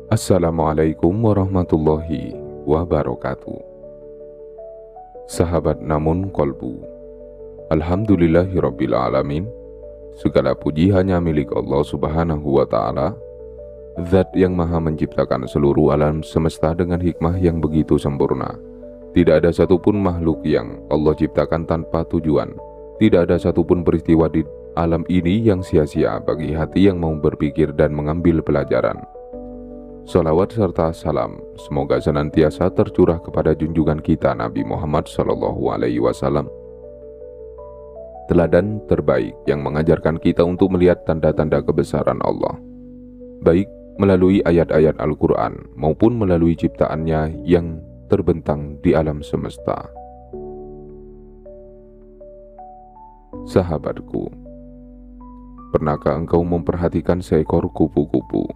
Assalamualaikum warahmatullahi wabarakatuh. Sahabat namun kolbu, Alhamdulillahirabbil alamin. Segala puji hanya milik Allah subhanahu wa ta'ala, Zat yang maha menciptakan seluruh alam semesta dengan hikmah yang begitu sempurna. Tidak ada satupun makhluk yang Allah ciptakan tanpa tujuan. Tidak ada satupun peristiwa di alam ini yang sia-sia bagi hati yang mau berpikir dan mengambil pelajaran. Salawat serta salam semoga senantiasa tercurah kepada junjungan kita Nabi Muhammad SAW, teladan terbaik yang mengajarkan kita untuk melihat tanda-tanda kebesaran Allah, baik melalui ayat-ayat Al-Quran maupun melalui ciptaannya yang terbentang di alam semesta. Sahabatku, pernahkah engkau memperhatikan seekor kupu-kupu?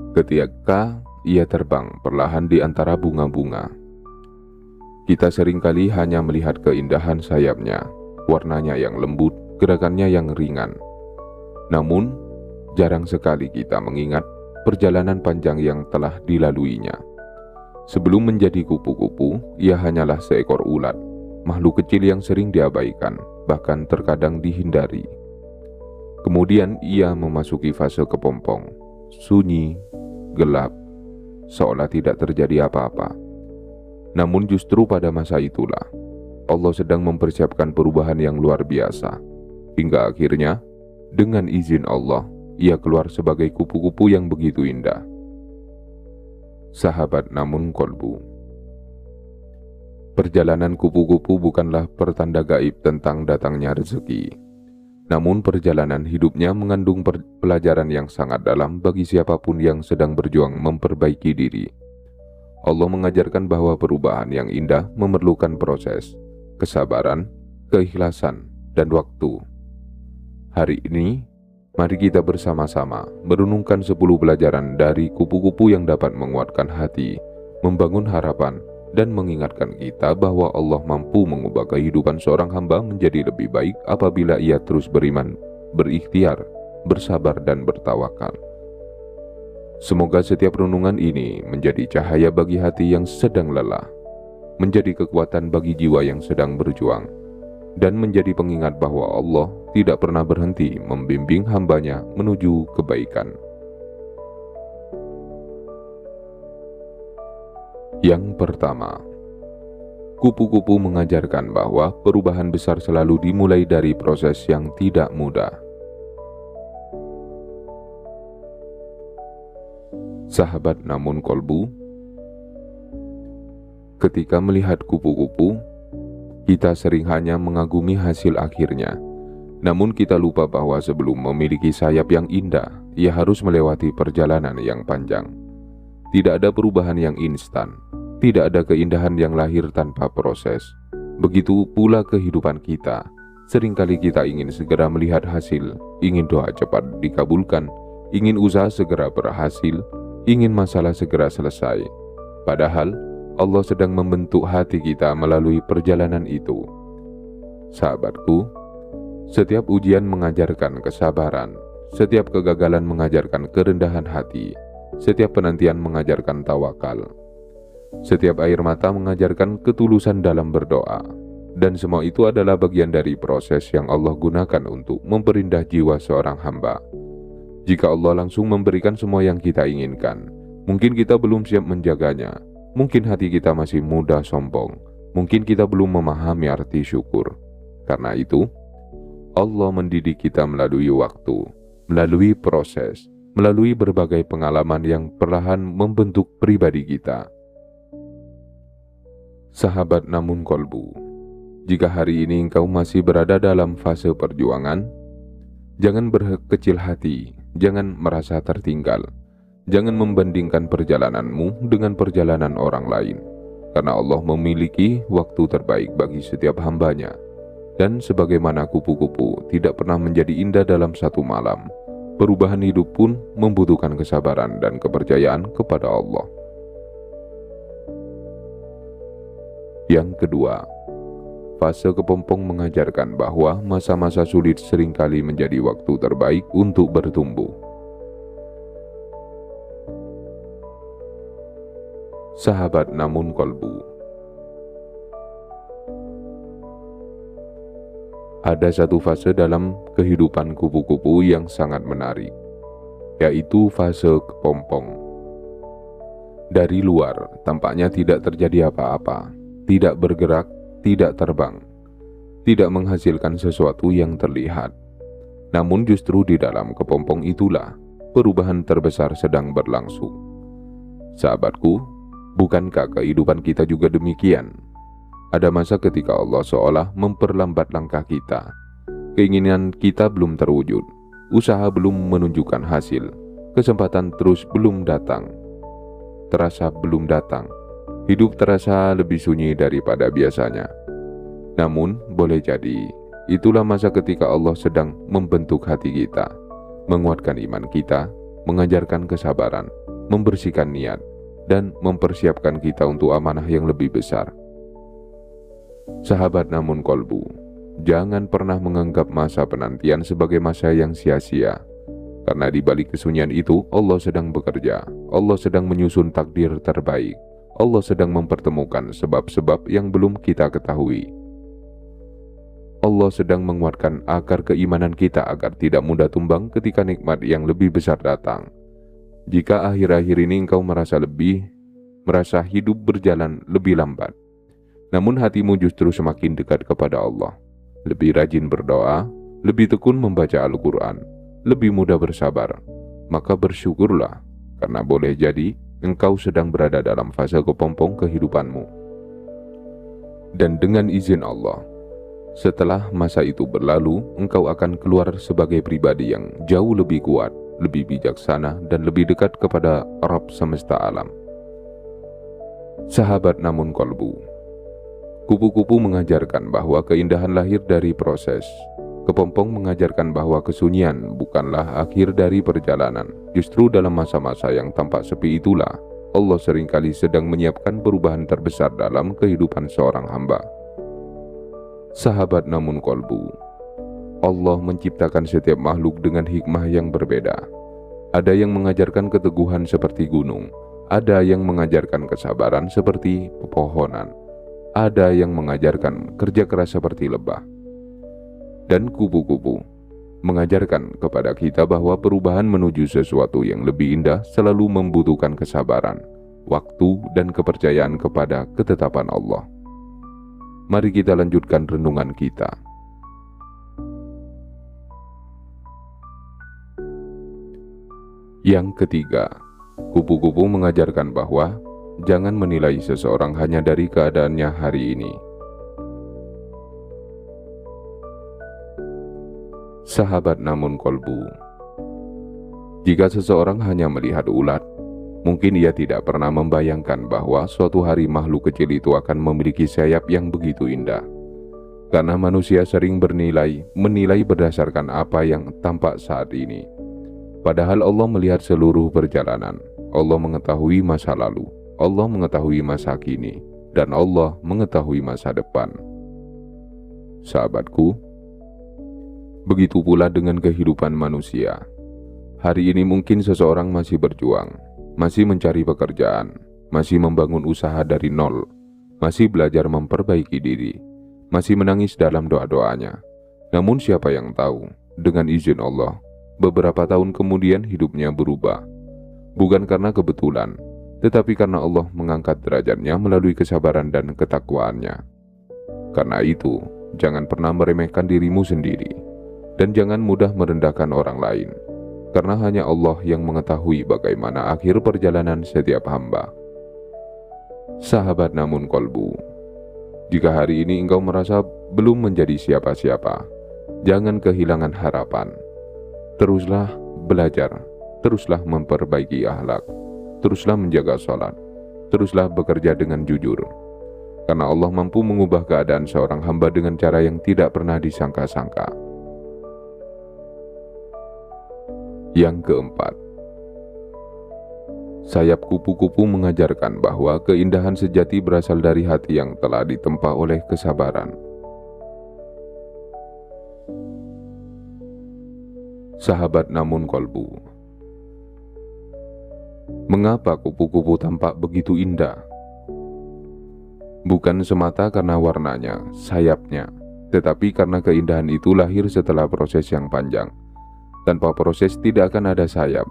Ketika ia terbang perlahan di antara bunga-bunga, kita seringkali hanya melihat keindahan sayapnya, warnanya yang lembut, gerakannya yang ringan. Namun, jarang sekali kita mengingat perjalanan panjang yang telah dilaluinya. Sebelum menjadi kupu-kupu, ia hanyalah seekor ulat, makhluk kecil yang sering diabaikan, bahkan terkadang dihindari. Kemudian ia memasuki fase kepompong, sunyi, gelap, seolah tidak terjadi apa-apa. Namun justru pada masa itulah Allah sedang mempersiapkan perubahan yang luar biasa, hingga akhirnya dengan izin Allah ia keluar sebagai kupu-kupu yang begitu indah. Sahabat namun kolbu, perjalanan kupu-kupu bukanlah pertanda gaib tentang datangnya rezeki. Namun perjalanan hidupnya mengandung pelajaran yang sangat dalam bagi siapapun yang sedang berjuang memperbaiki diri. Allah mengajarkan bahwa perubahan yang indah memerlukan proses, kesabaran, keikhlasan, dan waktu. Hari ini, mari kita bersama-sama merenungkan 10 pelajaran dari kupu-kupu yang dapat menguatkan hati, membangun harapan, dan mengingatkan kita bahwa Allah mampu mengubah kehidupan seorang hamba menjadi lebih baik apabila ia terus beriman, berikhtiar, bersabar, dan bertawakal. Semoga setiap renungan ini menjadi cahaya bagi hati yang sedang lelah, menjadi kekuatan bagi jiwa yang sedang berjuang, dan menjadi pengingat bahwa Allah tidak pernah berhenti membimbing hambanya menuju kebaikan. Yang pertama, kupu-kupu mengajarkan bahwa perubahan besar selalu dimulai dari proses yang tidak mudah. Sahabat namun kolbu, ketika melihat kupu-kupu, kita sering hanya mengagumi hasil akhirnya. Namun kita lupa bahwa sebelum memiliki sayap yang indah, ia harus melewati perjalanan yang panjang. Tidak ada perubahan yang instan, tidak ada keindahan yang lahir tanpa proses. Begitu pula kehidupan kita. Seringkali kita ingin segera melihat hasil, ingin doa cepat dikabulkan, ingin usaha segera berhasil, ingin masalah segera selesai. Padahal Allah sedang membentuk hati kita melalui perjalanan itu. Sahabatku, setiap ujian mengajarkan kesabaran, setiap kegagalan mengajarkan kerendahan hati, setiap penantian mengajarkan tawakal, setiap air mata mengajarkan ketulusan dalam berdoa, dan semua itu adalah bagian dari proses yang Allah gunakan untuk memperindah jiwa seorang hamba. Jika Allah langsung memberikan semua yang kita inginkan, mungkin kita belum siap menjaganya, mungkin hati kita masih mudah sombong, mungkin kita belum memahami arti syukur. Karena itu, Allah mendidik kita melalui waktu, melalui proses, melalui berbagai pengalaman yang perlahan membentuk pribadi kita. Sahabat namun kolbu, jika hari ini engkau masih berada dalam fase perjuangan, jangan berkecil hati, jangan merasa tertinggal, jangan membandingkan perjalananmu dengan perjalanan orang lain, karena Allah memiliki waktu terbaik bagi setiap hambanya. Dan sebagaimana kupu-kupu tidak pernah menjadi indah dalam satu malam, perubahan hidup pun membutuhkan kesabaran dan kepercayaan kepada Allah. Yang kedua, fase kepompong mengajarkan bahwa masa-masa sulit seringkali menjadi waktu terbaik untuk bertumbuh. sahabat namun kolbu. Ada satu fase dalam kehidupan kupu-kupu yang sangat menarik, yaitu fase kepompong. Dari luar, tampaknya tidak terjadi apa-apa, tidak bergerak, tidak terbang, tidak menghasilkan sesuatu yang terlihat. Namun justru di dalam kepompong itulah perubahan terbesar sedang berlangsung. Sahabatku, bukankah kehidupan kita juga demikian? Ada masa ketika Allah seolah memperlambat langkah kita. Keinginan kita belum terwujud, usaha belum menunjukkan hasil, kesempatan terus belum datang. Terasa belum datang, hidup terasa lebih sunyi daripada biasanya. Namun, boleh jadi, itulah masa ketika Allah sedang membentuk hati kita, menguatkan iman kita, mengajarkan kesabaran, membersihkan niat, dan mempersiapkan kita untuk amanah yang lebih besar. Sahabat namun kolbu, jangan pernah menganggap masa penantian sebagai masa yang sia-sia. Karena di balik kesunyian itu, Allah sedang bekerja, Allah sedang menyusun takdir terbaik, Allah sedang mempertemukan sebab-sebab yang belum kita ketahui. Allah sedang menguatkan akar keimanan kita agar tidak mudah tumbang ketika nikmat yang lebih besar datang. Jika akhir-akhir ini engkau merasa hidup berjalan lebih lambat, namun hatimu justru semakin dekat kepada Allah, lebih rajin berdoa, lebih tekun membaca Al-Quran, lebih mudah bersabar, maka bersyukurlah, karena boleh jadi engkau sedang berada dalam fase kepompong kehidupanmu. Dan dengan izin Allah, setelah masa itu berlalu, engkau akan keluar sebagai pribadi yang jauh lebih kuat, lebih bijaksana, dan lebih dekat kepada Rabb semesta alam. Sahabat namun kolbu, kupu-kupu mengajarkan bahwa keindahan lahir dari proses. Kepompong mengajarkan bahwa kesunyian bukanlah akhir dari perjalanan. Justru dalam masa-masa yang tampak sepi itulah, Allah seringkali sedang menyiapkan perubahan terbesar dalam kehidupan seorang hamba. Sahabat namun kolbu, Allah menciptakan setiap makhluk dengan hikmah yang berbeda. Ada yang mengajarkan keteguhan seperti gunung, ada yang mengajarkan kesabaran seperti pepohonan, ada yang mengajarkan kerja keras seperti lebah. Dan kupu-kupu mengajarkan kepada kita bahwa perubahan menuju sesuatu yang lebih indah selalu membutuhkan kesabaran, waktu, dan kepercayaan kepada ketetapan Allah. Mari kita lanjutkan renungan kita. Yang ketiga, kupu-kupu mengajarkan bahwa jangan menilai seseorang hanya dari keadaannya hari ini. Sahabat namun kolbu, jika seseorang hanya melihat ulat, mungkin ia tidak pernah membayangkan bahwa suatu hari makhluk kecil itu akan memiliki sayap yang begitu indah. Karena manusia sering menilai berdasarkan apa yang tampak saat ini. Padahal Allah melihat seluruh perjalanan. Allah mengetahui masa lalu, Allah mengetahui masa kini, dan Allah mengetahui masa depan. Sahabatku, begitu pula dengan kehidupan manusia. Hari ini mungkin seseorang masih berjuang, masih mencari pekerjaan, masih membangun usaha dari nol, masih belajar memperbaiki diri, masih menangis dalam doa-doanya. Namun siapa yang tahu, dengan izin Allah, beberapa tahun kemudian hidupnya berubah. Bukan karena kebetulan, tetapi karena Allah mengangkat derajatnya melalui kesabaran dan ketakwaannya. Karena itu, jangan pernah meremehkan dirimu sendiri, dan jangan mudah merendahkan orang lain, karena hanya Allah yang mengetahui bagaimana akhir perjalanan setiap hamba. Sahabat namun kolbu, jika hari ini engkau merasa belum menjadi siapa-siapa, jangan kehilangan harapan. Teruslah belajar, teruslah memperbaiki akhlak, teruslah menjaga sholat, teruslah bekerja dengan jujur. Karena Allah mampu mengubah keadaan seorang hamba dengan cara yang tidak pernah disangka-sangka. Yang keempat, sayap kupu-kupu mengajarkan bahwa keindahan sejati berasal dari hati yang telah ditempa oleh kesabaran. Sahabat namun kolbu, mengapa kupu-kupu tampak begitu indah Bukan semata karena warnanya, sayapnya, tetapi karena keindahan itu lahir setelah proses yang panjang. Tanpa proses tidak akan ada sayap,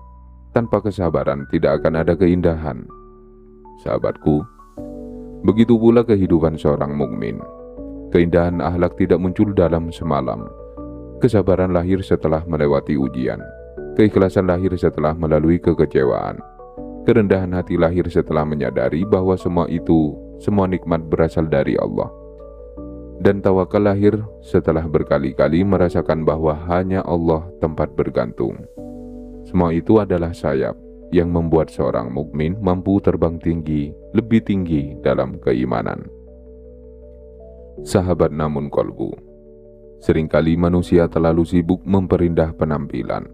tanpa kesabaran tidak akan ada keindahan. Sahabatku, begitu pula kehidupan seorang mukmin. Keindahan akhlak tidak muncul dalam semalam. Kesabaran lahir setelah melewati ujian. Keikhlasan lahir setelah melalui kekecewaan. Kerendahan hati lahir setelah menyadari bahwa semua nikmat berasal dari Allah. Dan tawakal lahir setelah berkali-kali merasakan bahwa hanya Allah tempat bergantung. Semua itu adalah sayap yang membuat seorang mukmin mampu terbang tinggi, lebih tinggi dalam keimanan. Sahabat namun kolbu, seringkali manusia terlalu sibuk memperindah penampilan,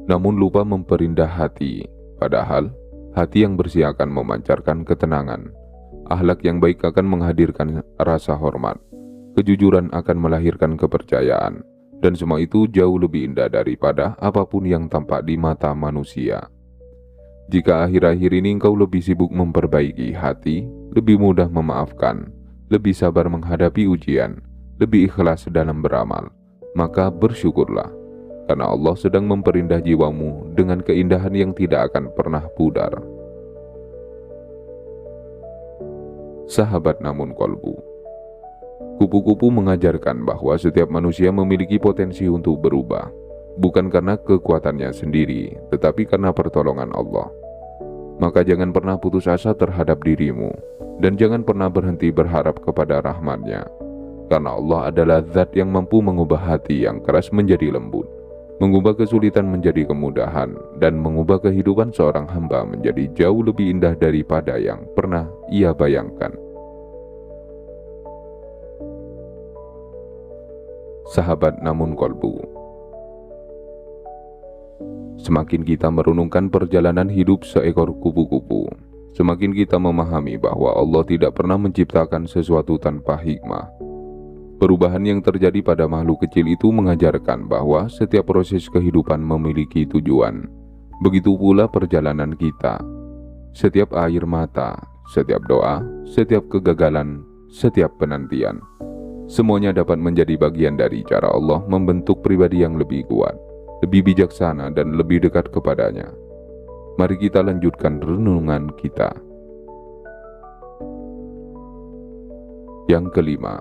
namun lupa memperindah hati. Padahal hati yang bersih akan memancarkan ketenangan. Akhlak yang baik akan menghadirkan rasa hormat. Kejujuran akan melahirkan kepercayaan. Dan semua itu jauh lebih indah daripada apapun yang tampak di mata manusia. Jika akhir-akhir ini engkau lebih sibuk memperbaiki hati, lebih mudah memaafkan, lebih sabar menghadapi ujian, lebih ikhlas dalam beramal, maka bersyukurlah. Karena Allah sedang memperindah jiwamu dengan keindahan yang tidak akan pernah pudar. Sahabat namun kolbu, kupu-kupu mengajarkan bahwa setiap manusia memiliki potensi untuk berubah, bukan karena kekuatannya sendiri, tetapi karena pertolongan Allah. Maka jangan pernah putus asa terhadap dirimu, dan jangan pernah berhenti berharap kepada rahmat-Nya, karena Allah adalah zat yang mampu mengubah hati yang keras menjadi lembut, mengubah kesulitan menjadi kemudahan, dan mengubah kehidupan seorang hamba menjadi jauh lebih indah daripada yang pernah ia bayangkan. Sahabat namun kolbu, semakin kita merenungkan perjalanan hidup seekor kupu-kupu, semakin kita memahami bahwa Allah tidak pernah menciptakan sesuatu tanpa hikmah. Perubahan yang terjadi pada makhluk kecil itu mengajarkan bahwa setiap proses kehidupan memiliki tujuan. Begitu pula perjalanan kita. Setiap air mata, setiap doa, setiap kegagalan, setiap penantian, semuanya dapat menjadi bagian dari cara Allah membentuk pribadi yang lebih kuat, lebih bijaksana, dan lebih dekat kepadanya. Mari kita lanjutkan renungan kita. Yang kelima,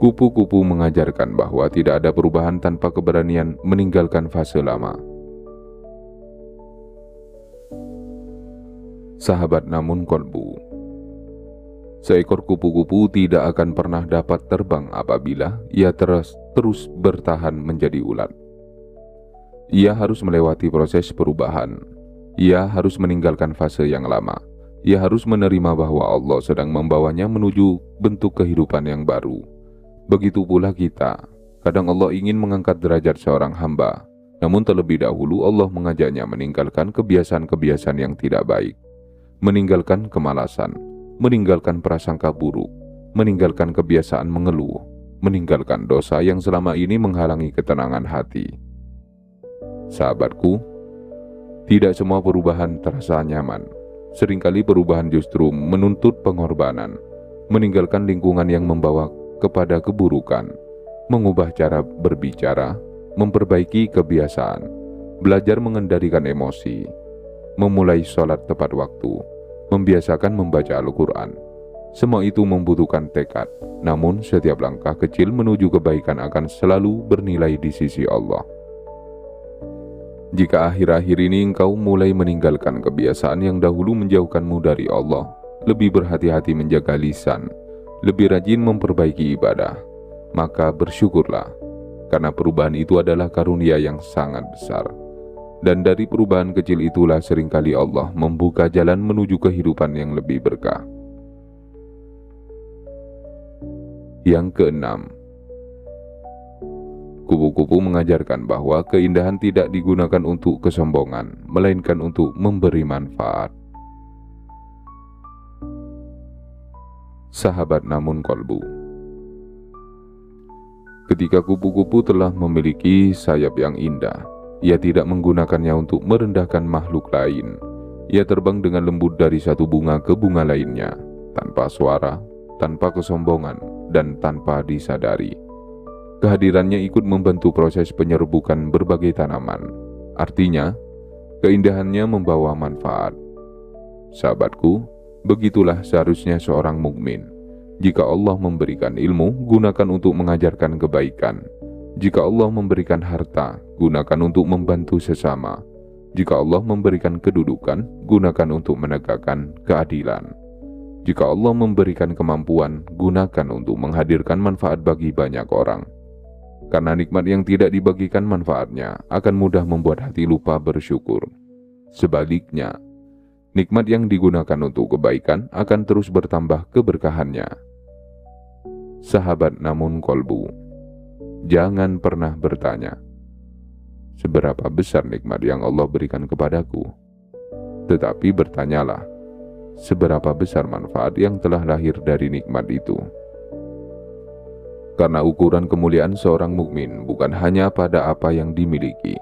kupu-kupu mengajarkan bahwa tidak ada perubahan tanpa keberanian meninggalkan fase lama. Sahabat namun kolbu, seekor kupu-kupu tidak akan pernah dapat terbang apabila ia terus bertahan menjadi ulat. Ia harus melewati proses perubahan. Ia harus meninggalkan fase yang lama. Ia harus menerima bahwa Allah sedang membawanya menuju bentuk kehidupan yang baru. Begitu pula kita. Kadang Allah ingin mengangkat derajat seorang hamba, namun terlebih dahulu Allah mengajaknya meninggalkan kebiasaan-kebiasaan yang tidak baik, meninggalkan kemalasan, meninggalkan prasangka buruk, meninggalkan kebiasaan mengeluh, meninggalkan dosa yang selama ini menghalangi ketenangan hati. Sahabatku, tidak semua perubahan terasa nyaman. Seringkali perubahan justru menuntut pengorbanan, meninggalkan lingkungan yang membawa kepada keburukan, mengubah cara berbicara, memperbaiki kebiasaan, belajar mengendalikan emosi, memulai sholat tepat waktu, membiasakan membaca Al-Quran. Semua itu membutuhkan tekad, namun setiap langkah kecil menuju kebaikan akan selalu bernilai di sisi Allah. Jika akhir-akhir ini engkau mulai meninggalkan kebiasaan yang dahulu menjauhkanmu dari Allah, lebih berhati-hati menjaga lisan, lebih rajin memperbaiki ibadah, maka bersyukurlah, karena perubahan itu adalah karunia yang sangat besar. Dan dari perubahan kecil itulah seringkali Allah membuka jalan menuju kehidupan yang lebih berkah. Yang keenam, kupu-kupu mengajarkan bahwa keindahan tidak digunakan untuk kesombongan, melainkan untuk memberi manfaat. Sahabat namun kolbu, ketika kupu-kupu telah memiliki sayap yang indah, ia tidak menggunakannya untuk merendahkan makhluk lain. Ia terbang dengan lembut dari satu bunga ke bunga lainnya, tanpa suara, tanpa kesombongan, dan tanpa disadari. Kehadirannya ikut membantu proses penyerbukan berbagai tanaman. Artinya, keindahannya membawa manfaat. Sahabatku, begitulah seharusnya seorang mukmin. Jika Allah memberikan ilmu, gunakan untuk mengajarkan kebaikan. Jika Allah memberikan harta, gunakan untuk membantu sesama. Jika Allah memberikan kedudukan, gunakan untuk menegakkan keadilan. Jika Allah memberikan kemampuan, gunakan untuk menghadirkan manfaat bagi banyak orang. Karena nikmat yang tidak dibagikan manfaatnya akan mudah membuat hati lupa bersyukur. Sebaliknya, nikmat yang digunakan untuk kebaikan akan terus bertambah keberkahannya. Sahabat namun kolbu, jangan pernah bertanya, seberapa besar nikmat yang Allah berikan kepadaku? Tetapi bertanyalah, seberapa besar manfaat yang telah lahir dari nikmat itu? Karena ukuran kemuliaan seorang mukmin bukan hanya pada apa yang dimiliki,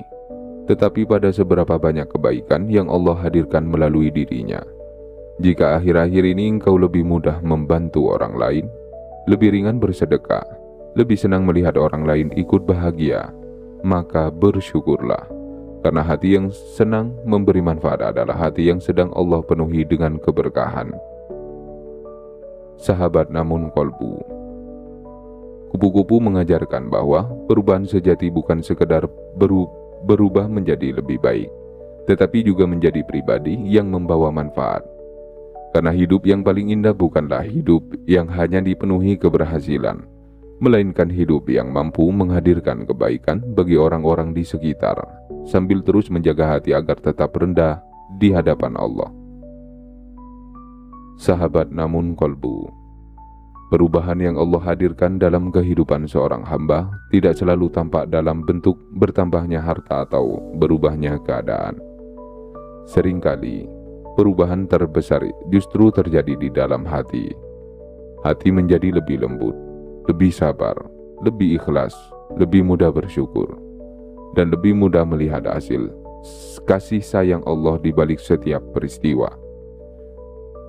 tetapi pada seberapa banyak kebaikan yang Allah hadirkan melalui dirinya. Jika akhir-akhir ini engkau lebih mudah membantu orang lain, lebih ringan bersedekah, lebih senang melihat orang lain ikut bahagia, maka bersyukurlah. Karena hati yang senang memberi manfaat adalah hati yang sedang Allah penuhi dengan keberkahan. Sahabat namun kolbu, kupu-kupu mengajarkan bahwa perubahan sejati bukan sekedar berubah menjadi lebih baik, tetapi juga menjadi pribadi yang membawa manfaat. Karena hidup yang paling indah bukanlah hidup yang hanya dipenuhi keberhasilan, melainkan hidup yang mampu menghadirkan kebaikan bagi orang-orang di sekitar, sambil terus menjaga hati agar tetap rendah di hadapan Allah. Sahabat namun kolbu, perubahan yang Allah hadirkan dalam kehidupan seorang hamba tidak selalu tampak dalam bentuk bertambahnya harta atau berubahnya keadaan. Seringkali, perubahan terbesar justru terjadi di dalam hati. Hati menjadi lebih lembut, lebih sabar, lebih ikhlas, lebih mudah bersyukur, dan lebih mudah melihat hasil kasih sayang Allah di balik setiap peristiwa.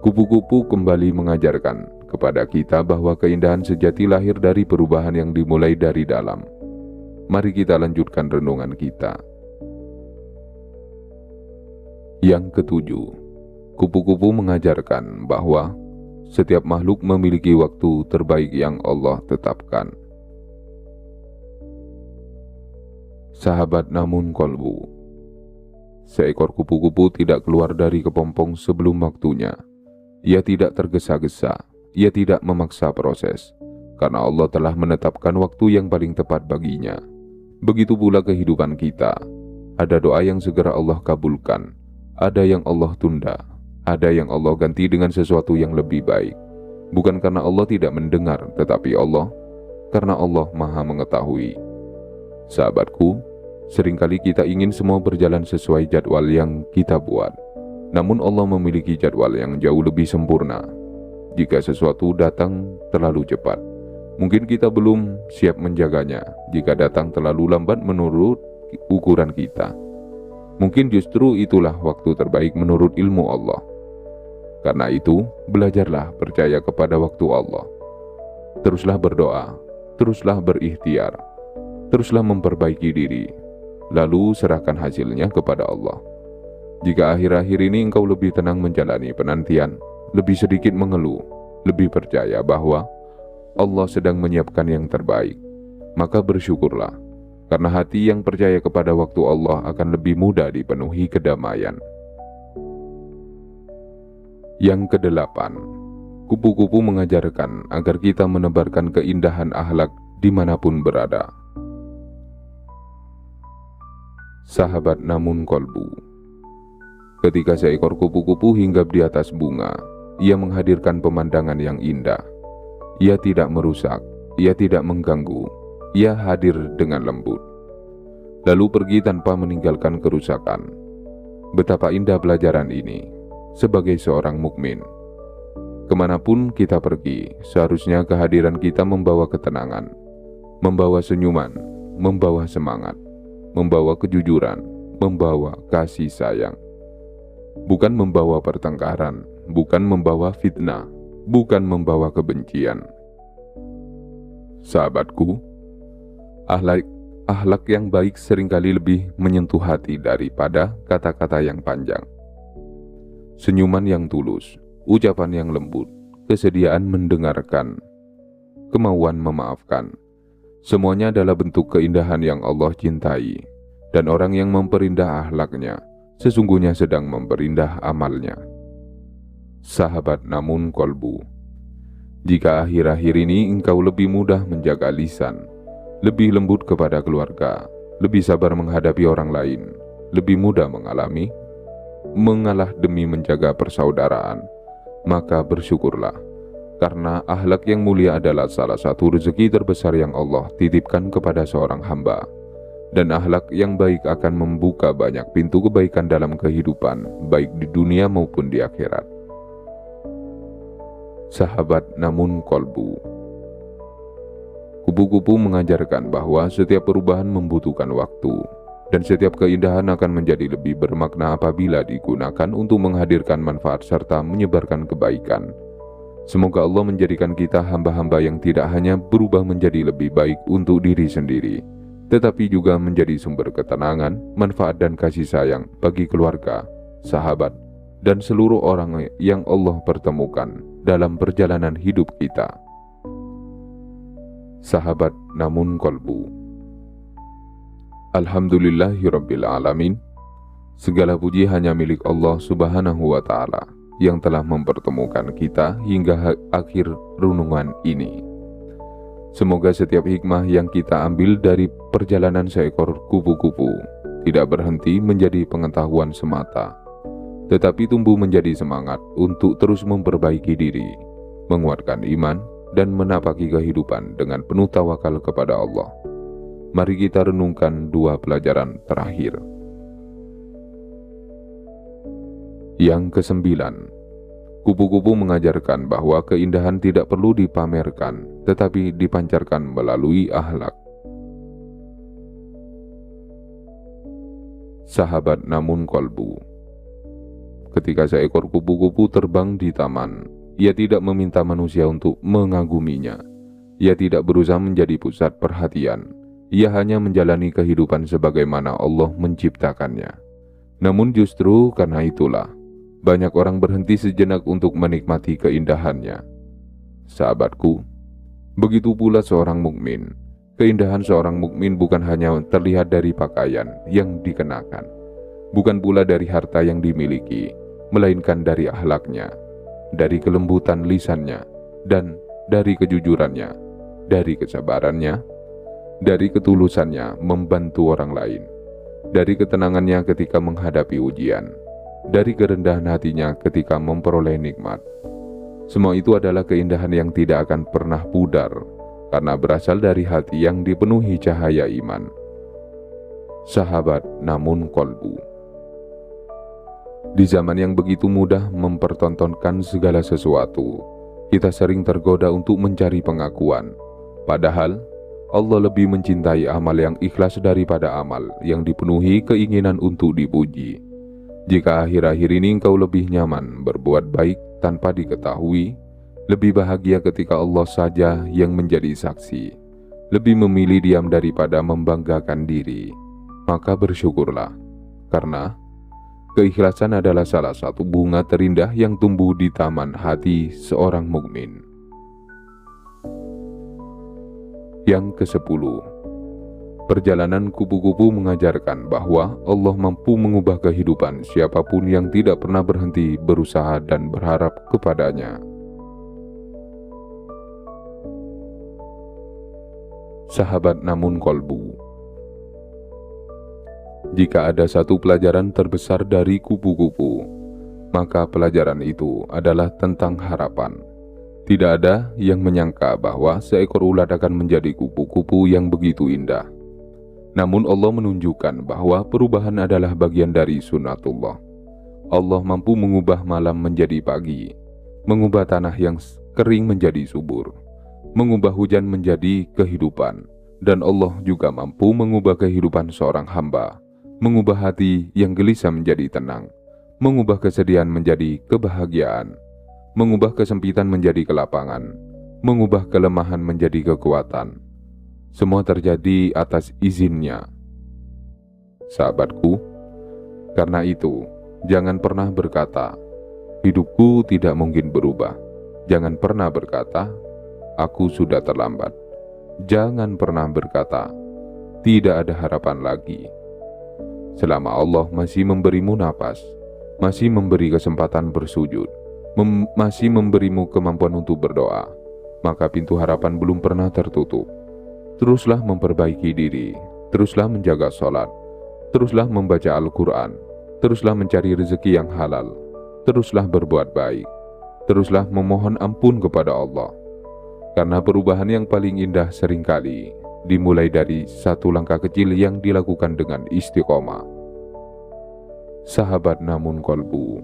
Kupu-kupu kembali mengajarkan kepada kita bahwa keindahan sejati lahir dari perubahan yang dimulai dari dalam. Mari kita lanjutkan renungan kita. Yang ketujuh, kupu-kupu mengajarkan bahwa setiap makhluk memiliki waktu terbaik yang Allah tetapkan. Sahabat namun kolbu, seekor kupu-kupu tidak keluar dari kepompong sebelum waktunya. Ia tidak tergesa-gesa, ia tidak memaksa proses, karena Allah telah menetapkan waktu yang paling tepat baginya. Begitu pula kehidupan kita. Ada doa yang segera Allah kabulkan, ada yang Allah tunda, ada yang Allah ganti dengan sesuatu yang lebih baik. Bukan karena Allah tidak mendengar, tetapi karena Allah Maha mengetahui. Sahabatku, seringkali kita ingin semua berjalan sesuai jadwal yang kita buat. Namun Allah memiliki jadwal yang jauh lebih sempurna. Jika sesuatu datang terlalu cepat, mungkin kita belum siap menjaganya. Jika datang terlalu lambat menurut ukuran kita, mungkin justru itulah waktu terbaik menurut ilmu Allah. Karena itu, belajarlah percaya kepada waktu Allah. Teruslah berdoa, teruslah berikhtiar, teruslah memperbaiki diri, lalu serahkan hasilnya kepada Allah. Jika akhir-akhir ini engkau lebih tenang menjalani penantian, lebih sedikit mengeluh, lebih percaya bahwa Allah sedang menyiapkan yang terbaik, maka bersyukurlah, karena hati yang percaya kepada waktu Allah akan lebih mudah dipenuhi kedamaian. Yang kedelapan, kupu-kupu mengajarkan agar kita menebarkan keindahan akhlak dimanapun berada. Sahabat namun kolbu, ketika seekor kupu-kupu hinggap di atas bunga, ia menghadirkan pemandangan yang indah. Ia tidak merusak, ia tidak mengganggu, ia hadir dengan lembut, lalu pergi tanpa meninggalkan kerusakan. Betapa indah pelajaran ini sebagai seorang mukmin. Kemanapun kita pergi, seharusnya kehadiran kita membawa ketenangan, membawa senyuman, membawa semangat, membawa kejujuran, membawa kasih sayang. Bukan membawa pertengkaran, bukan membawa fitnah, bukan membawa kebencian. Sahabatku, akhlak yang baik seringkali lebih menyentuh hati daripada kata-kata yang panjang. Senyuman yang tulus, ucapan yang lembut, kesediaan mendengarkan, kemauan memaafkan, semuanya adalah bentuk keindahan yang Allah cintai. Dan orang yang memperindah akhlaknya sesungguhnya sedang memperindah amalnya. Sahabat namun kolbu, jika akhir-akhir ini engkau lebih mudah menjaga lisan, lebih lembut kepada keluarga, lebih sabar menghadapi orang lain, lebih mudah mengalah demi menjaga persaudaraan, maka bersyukurlah, karena akhlak yang mulia adalah salah satu rezeki terbesar yang Allah titipkan kepada seorang hamba. Dan akhlak yang baik akan membuka banyak pintu kebaikan dalam kehidupan, baik di dunia maupun di akhirat. Sahabat namun kolbu, kupu-kupu mengajarkan bahwa setiap perubahan membutuhkan waktu, dan setiap keindahan akan menjadi lebih bermakna apabila digunakan untuk menghadirkan manfaat serta menyebarkan kebaikan. Semoga Allah menjadikan kita hamba-hamba yang tidak hanya berubah menjadi lebih baik untuk diri sendiri, tetapi juga menjadi sumber ketenangan, manfaat dan kasih sayang bagi keluarga, sahabat, dan seluruh orang yang Allah pertemukan dalam perjalanan hidup kita. Sahabat namun kolbu, Alhamdulillahirabbil alamin. Segala puji hanya milik Allah Subhanahu wa Ta'ala yang telah mempertemukan kita hingga akhir renungan ini. Semoga setiap hikmah yang kita ambil dari perjalanan seekor kupu-kupu tidak berhenti menjadi pengetahuan semata, tetapi tumbuh menjadi semangat untuk terus memperbaiki diri, menguatkan iman, dan menapaki kehidupan dengan penuh tawakal kepada Allah. Mari kita renungkan dua pelajaran terakhir. Yang kesembilan, kupu-kupu mengajarkan bahwa keindahan tidak perlu dipamerkan, tetapi dipancarkan melalui akhlak. Sahabat namun kolbu, ketika seekor kupu-kupu terbang di taman, ia tidak meminta manusia untuk mengaguminya. Ia tidak berusaha menjadi pusat perhatian. Ia hanya menjalani kehidupan sebagaimana Allah menciptakannya. Namun justru karena itulah, banyak orang berhenti sejenak untuk menikmati keindahannya. Sahabatku, begitu pula seorang mukmin. Keindahan seorang mukmin bukan hanya terlihat dari pakaian yang dikenakan, bukan pula dari harta yang dimiliki, melainkan dari akhlaknya, dari kelembutan lisannya, dan dari kejujurannya, dari kesabarannya, dari ketulusannya membantu orang lain, dari ketenangannya ketika menghadapi ujian, dari kerendahan hatinya ketika memperoleh nikmat. Semua itu adalah keindahan yang tidak akan pernah pudar, karena berasal dari hati yang dipenuhi cahaya iman. Sahabat namun kolbu, di zaman yang begitu mudah mempertontonkan segala sesuatu, kita sering tergoda untuk mencari pengakuan. Padahal Allah lebih mencintai amal yang ikhlas daripada amal yang dipenuhi keinginan untuk dipuji. Jika akhir-akhir ini engkau lebih nyaman berbuat baik tanpa diketahui, lebih bahagia ketika Allah saja yang menjadi saksi, lebih memilih diam daripada membanggakan diri, maka bersyukurlah, karena keikhlasan adalah salah satu bunga terindah yang tumbuh di taman hati seorang mukmin. Yang ke-10, perjalanan kupu-kupu mengajarkan bahwa Allah mampu mengubah kehidupan siapapun yang tidak pernah berhenti berusaha dan berharap kepadanya. Sahabat namun kolbu, jika ada satu pelajaran terbesar dari kupu-kupu, maka pelajaran itu adalah tentang harapan. Tidak ada yang menyangka bahwa seekor ulat akan menjadi kupu-kupu yang begitu indah. Namun Allah menunjukkan bahwa perubahan adalah bagian dari sunnatullah. Allah mampu mengubah malam menjadi pagi, mengubah tanah yang kering menjadi subur, mengubah hujan menjadi kehidupan, dan Allah juga mampu mengubah kehidupan seorang hamba, mengubah hati yang gelisah menjadi tenang, mengubah kesedihan menjadi kebahagiaan, mengubah kesempitan menjadi kelapangan, mengubah kelemahan menjadi kekuatan. Semua terjadi atas izin-Nya. Sahabatku, karena itu, jangan pernah berkata, hidupku tidak mungkin berubah. Jangan pernah berkata, aku sudah terlambat. Jangan pernah berkata, tidak ada harapan lagi. Selama Allah masih memberimu napas, masih memberi kesempatan bersujud, masih memberimu kemampuan untuk berdoa, maka pintu harapan belum pernah tertutup. Teruslah memperbaiki diri, teruslah menjaga sholat, teruslah membaca Al-Quran, teruslah mencari rezeki yang halal, teruslah berbuat baik, teruslah memohon ampun kepada Allah. Karena perubahan yang paling indah seringkali dimulai dari satu langkah kecil yang dilakukan dengan istiqomah. Sahabat Namun Kolbu,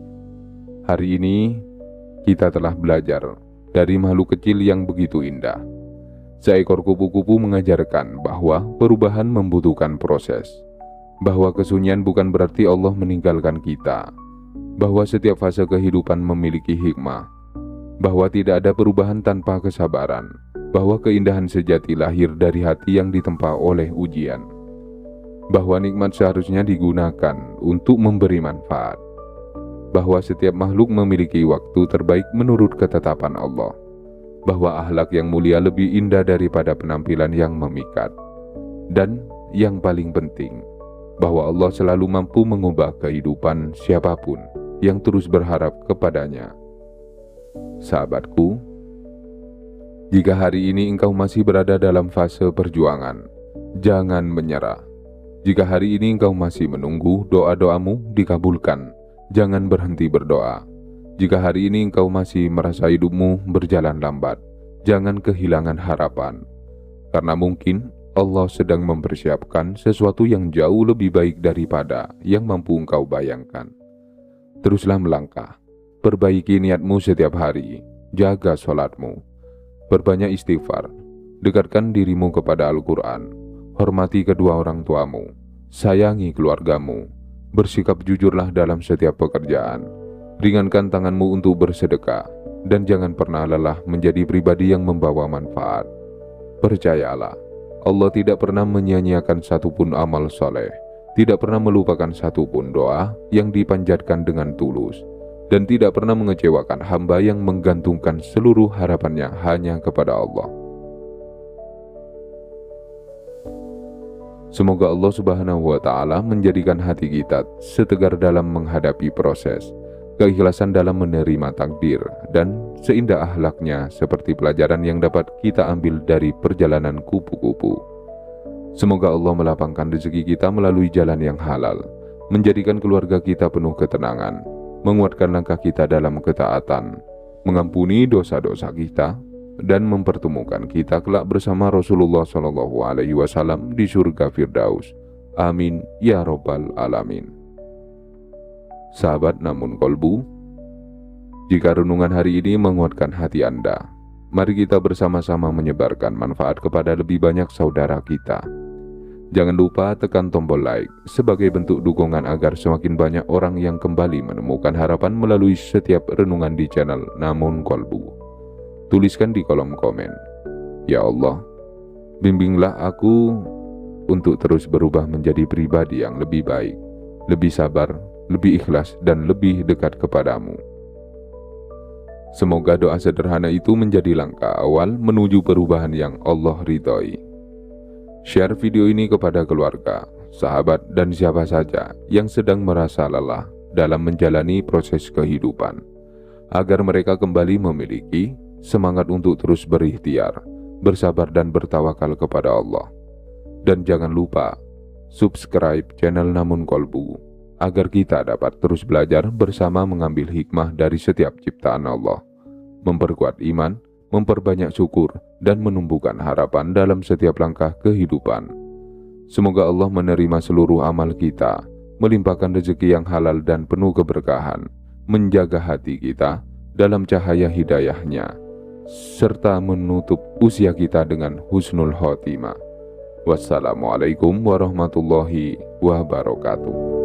hari ini kita telah belajar dari makhluk kecil yang begitu indah. Seekor kupu-kupu mengajarkan bahwa perubahan membutuhkan proses, bahwa kesunyian bukan berarti Allah meninggalkan kita, bahwa setiap fase kehidupan memiliki hikmah, bahwa tidak ada perubahan tanpa kesabaran, bahwa keindahan sejati lahir dari hati yang ditempa oleh ujian, bahwa nikmat seharusnya digunakan untuk memberi manfaat, bahwa setiap makhluk memiliki waktu terbaik menurut ketetapan Allah, bahwa akhlak yang mulia lebih indah daripada penampilan yang memikat, dan yang paling penting, bahwa Allah selalu mampu mengubah kehidupan siapapun yang terus berharap kepadanya. Sahabatku, jika hari ini engkau masih berada dalam fase perjuangan, jangan menyerah. Jika hari ini engkau masih menunggu doa-doamu dikabulkan, jangan berhenti berdoa. Jika hari ini engkau masih merasa hidupmu berjalan lambat, jangan kehilangan harapan. Karena mungkin Allah sedang mempersiapkan sesuatu yang jauh lebih baik daripada yang mampu engkau bayangkan. Teruslah melangkah, perbaiki niatmu setiap hari, jaga sholatmu, perbanyak istighfar, dekatkan dirimu kepada Al-Quran, hormati kedua orang tuamu, sayangi keluargamu, bersikap jujurlah dalam setiap pekerjaan, ringankan tanganmu untuk bersedekah, dan jangan pernah lelah menjadi pribadi yang membawa manfaat. Percayalah, Allah tidak pernah menyia-nyiakan satupun amal soleh, tidak pernah melupakan satupun doa yang dipanjatkan dengan tulus, dan tidak pernah mengecewakan hamba yang menggantungkan seluruh harapannya hanya kepada Allah. Semoga Allah Subhanahu wa Ta'ala menjadikan hati kita setegar dalam menghadapi proses, keikhlasan dalam menerima takdir, dan seindah akhlaknya seperti pelajaran yang dapat kita ambil dari perjalanan kupu-kupu. Semoga Allah melapangkan rezeki kita melalui jalan yang halal, menjadikan keluarga kita penuh ketenangan, menguatkan langkah kita dalam ketaatan, mengampuni dosa-dosa kita, dan mempertemukan kita kelak bersama Rasulullah SAW di surga Firdaus. Amin ya Rabbal Alamin. Sahabat Namun Kolbu, jika renungan hari ini menguatkan hati Anda, mari kita bersama-sama menyebarkan manfaat kepada lebih banyak saudara kita. Jangan lupa tekan tombol like sebagai bentuk dukungan agar semakin banyak orang yang kembali menemukan harapan melalui setiap renungan di channel Namun Kolbu. Tuliskan di kolom komen, ya Allah, bimbinglah aku untuk terus berubah menjadi pribadi yang lebih baik, lebih sabar, lebih ikhlas, dan lebih dekat kepadamu. Semoga doa sederhana itu menjadi langkah awal menuju perubahan yang Allah ridhoi. Share video ini kepada keluarga, sahabat, dan siapa saja yang sedang merasa lelah dalam menjalani proses kehidupan, agar mereka kembali memiliki semangat untuk terus berikhtiar, bersabar, dan bertawakal kepada Allah. Dan jangan lupa subscribe channel Namun Kolbu, agar kita dapat terus belajar bersama mengambil hikmah dari setiap ciptaan Allah, memperkuat iman, memperbanyak syukur, dan menumbuhkan harapan dalam setiap langkah kehidupan. Semoga Allah menerima seluruh amal kita, melimpahkan rezeki yang halal dan penuh keberkahan, menjaga hati kita dalam cahaya hidayahnya, serta menutup usia kita dengan husnul khotimah. Wassalamualaikum warahmatullahi wabarakatuh.